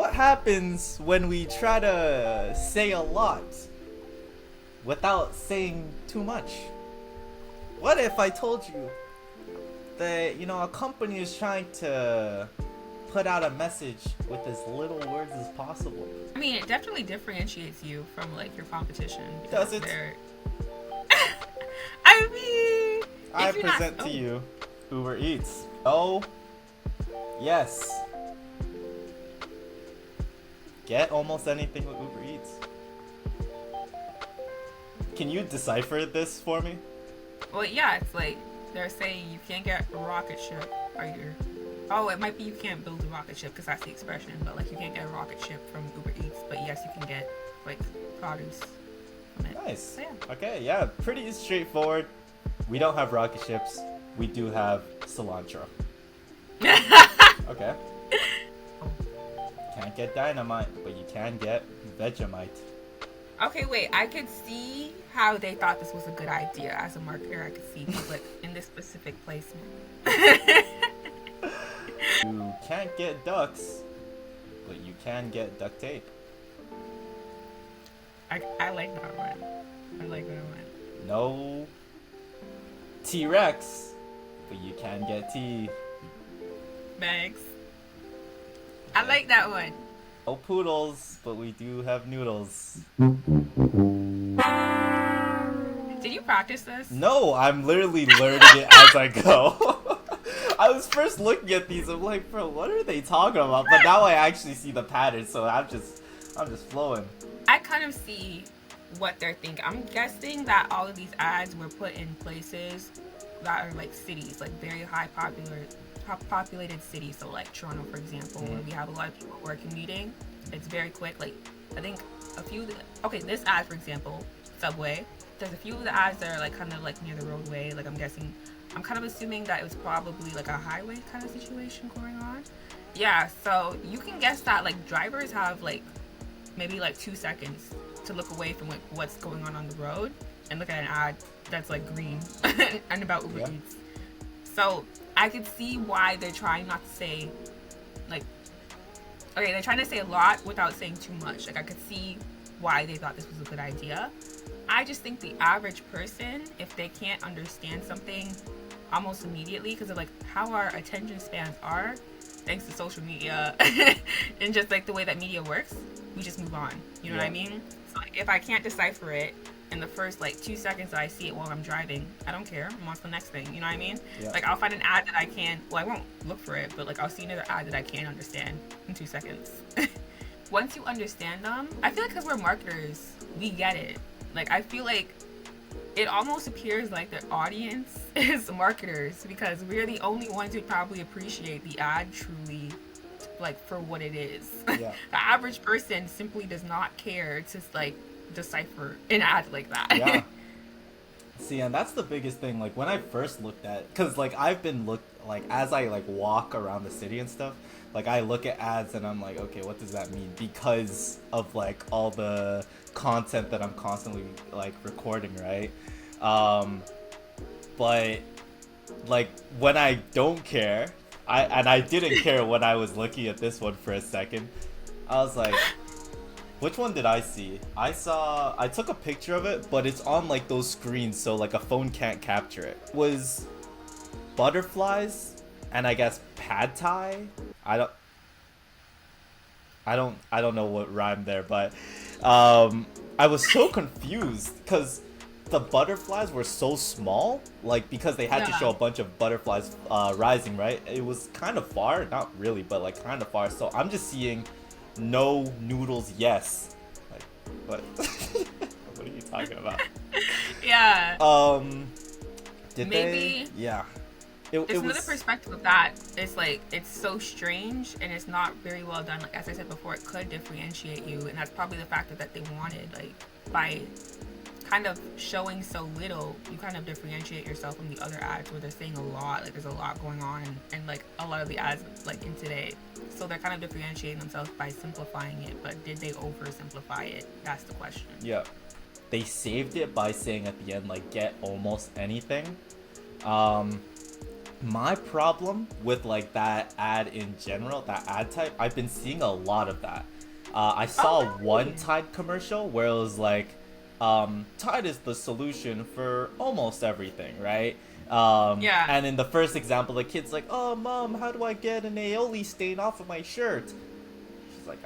what happens when we try to say a lot without saying too much? What if I told you that, a company is trying to put out a message with as little words as possible? I mean, it definitely differentiates you from like your competition. Does it? I mean, I present to you Uber Eats. Oh, yes. Get almost anything with Uber Eats. Can you decipher this for me? Well, yeah, it's like they're saying you can't get a rocket ship. Oh, it might be you can't build a rocket ship because that's the expression, but like you can't get a rocket ship from Uber Eats, but yes, you can get like produce from it. Nice. So, yeah. Okay, yeah, pretty straightforward. We don't have rocket ships. We do have cilantro. Okay. Can't get dynamite, but you can get Vegemite. Okay, wait. I could see how they thought this was a good idea. As a marketer, I could see, like, in this specific placement. You can't get ducks, but you can get duct tape. I like that one. No T-Rex, but you can get tea. Thanks. I like that one. No poodles, but we do have noodles. Did you practice this? No, I'm literally learning it as I go. I was first looking at these, I'm like, bro, what are they talking about? But now I actually see the pattern, so I'm just flowing. I kind of see what they're thinking. I'm guessing that all of these ads were put in places that are like cities, like very high populated cities. So like Toronto, for example, where we have a lot of people who are commuting. It's very quick. Like I think this ad, for example, Subway. There's a few of the ads that are like kind of like near the roadway. Like I'm kind of assuming that it was probably like a highway kind of situation going on. Yeah, so you can guess that like drivers have like maybe like 2 seconds to look away from like what's going on the road and look at an ad that's like green and about Uber Eats. So I could see why they're trying not to say they're trying to say a lot without saying too much. Like I could see why they thought this was a good idea. I just think the average person, if they can't understand something almost immediately because of like how our attention spans are, thanks to social media and just like the way that media works, we just move on. You know what I mean? So like if I can't decipher it in the first like 2 seconds that I see it while I'm driving, I don't care. I'm on to the next thing. You know what I mean? Yeah. Like I'll find an ad that I won't look for it, but like I'll see another ad that I can't understand in 2 seconds. Once you understand them, I feel like because we're marketers, we get it. Like I feel like it almost appears like their audience is marketers because we're the only ones who probably appreciate the ad truly like for what it is. Yeah. The average person simply does not care to like decipher an ad like that. Yeah. See, and that's the biggest thing. Like when I first looked at, because like I've been as I like walk around the city and stuff, like I look at ads and I'm like, okay, what does that mean? Because of like all the content that I'm constantly like recording, right? But like when I don't care, I didn't care when I was looking at this one for a second. I was like, which one did I see? I took a picture of it, but it's on like those screens, so like a phone can't capture it. It was butterflies and I guess pad thai. I don't know what rhymed there, but I was so confused because the butterflies were so small, like because they had to show a bunch of butterflies rising, right? It was kind of far, not really, but like kind of far. So I'm just seeing no noodles, yes. Like, what? What are you talking about? Yeah. Did maybe they? Yeah. There's another perspective of that. It's like it's so strange and it's not very well done. Like as I said before, it could differentiate you, and that's probably the factor that they wanted. Like by kind of showing so little, you kind of differentiate yourself from the other ads where they're saying a lot. Like there's a lot going on, and like a lot of the ads like in today. So they're kind of differentiating themselves by simplifying it. But did they oversimplify it? That's the question. Yeah. They saved it by saying at the end like get almost anything. My problem with like that ad in general, that ad type, I've been seeing a lot of that. I saw Oh, one really? Tide commercial where it was like, Tide is the solution for almost everything, right? Yeah. And in the first example, the kid's like, "Oh, mom, how do I get an aioli stain off of my shirt?" She's like,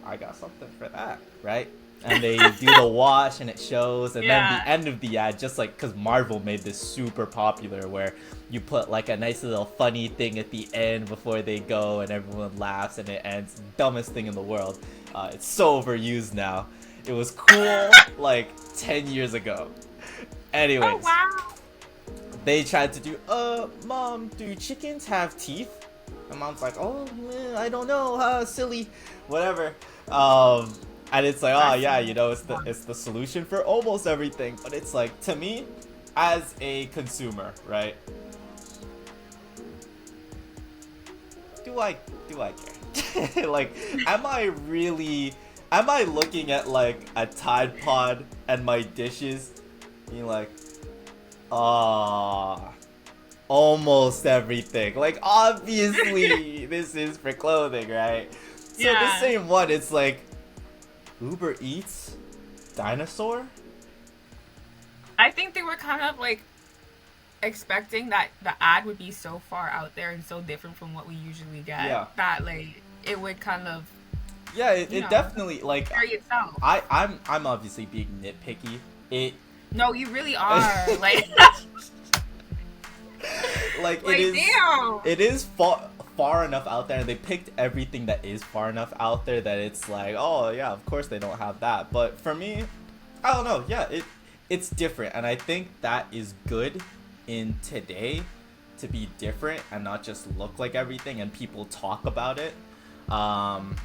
I got something for that, right? And they do the wash and it shows, and then the Yeah. end of the ad, just like because Marvel made this super popular, where you put like a nice little funny thing at the end before they go, and everyone laughs, and it ends. Dumbest thing in the world. It's so overused now. It was cool like 10 years ago. Oh Anyways, wow. they tried to do, mom, do chickens have teeth? And mom's like, oh, I don't know, silly, whatever. And it's like, oh That's yeah, fun. it's the solution for almost everything. But it's like, to me, as a consumer, right? Do I care? Like, am I looking at like a Tide Pod and my dishes, being like, ah, almost everything. Like, obviously, this is for clothing, right? So the Yeah. same one, it's like Uber Eats dinosaur. I think they were kind of like expecting that the ad would be so far out there and so different from what we usually get Yeah, that like it would kind of, yeah. you It know, definitely like carry itself. I'm obviously being nitpicky. It No, you really are. Like like like damn. it is far enough out there, and they picked everything that is far enough out there that it's like, oh yeah, of course they don't have that. But for me, I don't know. Yeah, it's different, and I think that is good in today, to be different and not just look like everything, and people talk about it. Um,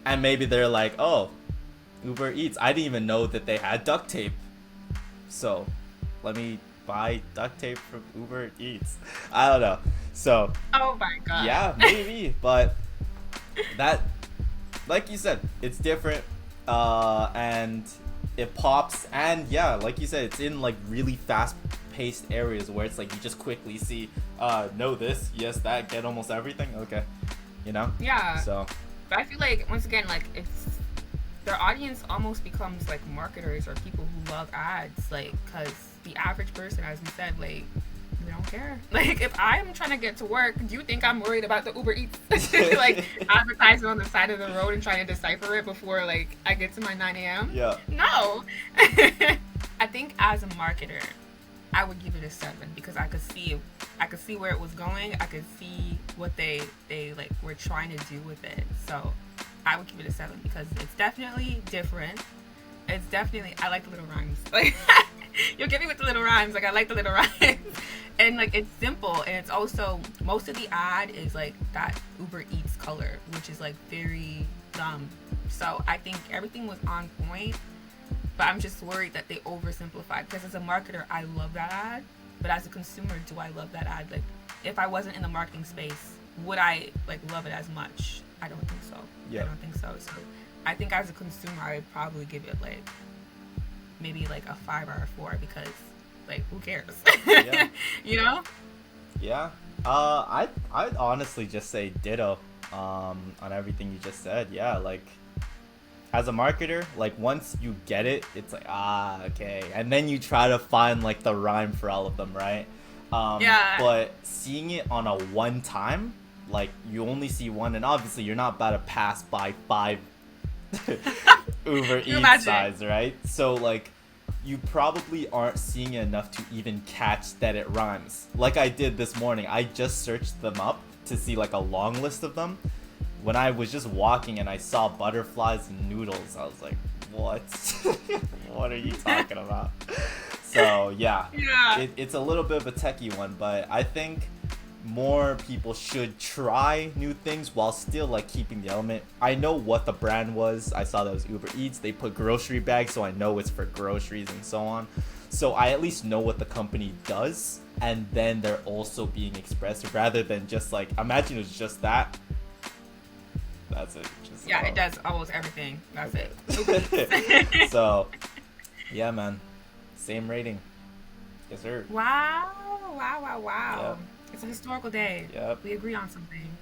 and maybe they're like, oh, Uber Eats. I didn't even know that they had duct tape, so let me buy duct tape from Uber Eats. I don't know. So Oh my god. yeah, maybe, but that, like you said, it's different, and it pops, and yeah, like you said, it's in like really fast-paced areas where it's like you just quickly see, know this, yes, that, get almost everything, okay, you know. Yeah. So But I feel like once again, like it's their audience almost becomes like marketers or people who love ads, like because the average person, as you said, like they don't care. Like if I'm trying to get to work, do you think I'm worried about the Uber Eats like advertising on the side of the road and trying to decipher it before like I get to my 9 a.m.? yeah, No. I think as a marketer, I would give it a 7 because I could see where it was going. I could see what they like were trying to do with it. So I would give it a 7 because it's definitely different. It's definitely, I like the little rhymes. Like you'll get me with the little rhymes. Like I like the little rhymes. And like it's simple, and it's also most of the ad is like that Uber Eats color, which is like very dumb. So I think everything was on point, but I'm just worried that they oversimplified because as a marketer, I love that ad, but as a consumer, do I love that ad? Like if I wasn't in the marketing space, would I like love it as much? I don't think so. yeah, I don't think so. So I think as a consumer, I would probably give it like maybe like a 5 or a 4 because like who cares? yeah, You know? yeah. I'd honestly just say ditto, on everything you just said. Yeah, like, as a marketer, like once you get it, it's like, ah, okay, and then you try to find like the rhyme for all of them, right? Yeah. But seeing it on a one time, like you only see one, and obviously you're not about to pass by 5 Uber Can you Eats imagine? size, right? So like, you probably aren't seeing it enough to even catch that it rhymes. Like I did this morning, I just searched them up to see like a long list of them. When I was just walking and I saw butterflies and noodles, I was like, what? What are you talking about? So yeah, Yeah. it's a little bit of a techie one, but I think more people should try new things while still like keeping the element. I know what the brand was. I saw that was Uber Eats. They put grocery bags, so I know it's for groceries and so on. So I at least know what the company does, and then they're also being expressive rather than just like, imagine it was just that. That's it. Just, Yeah, it does almost everything. That's it. So yeah, man, same rating. Yes sir. Wow. Wow. Wow. Wow. It's a historical day. Yep. We agree on something.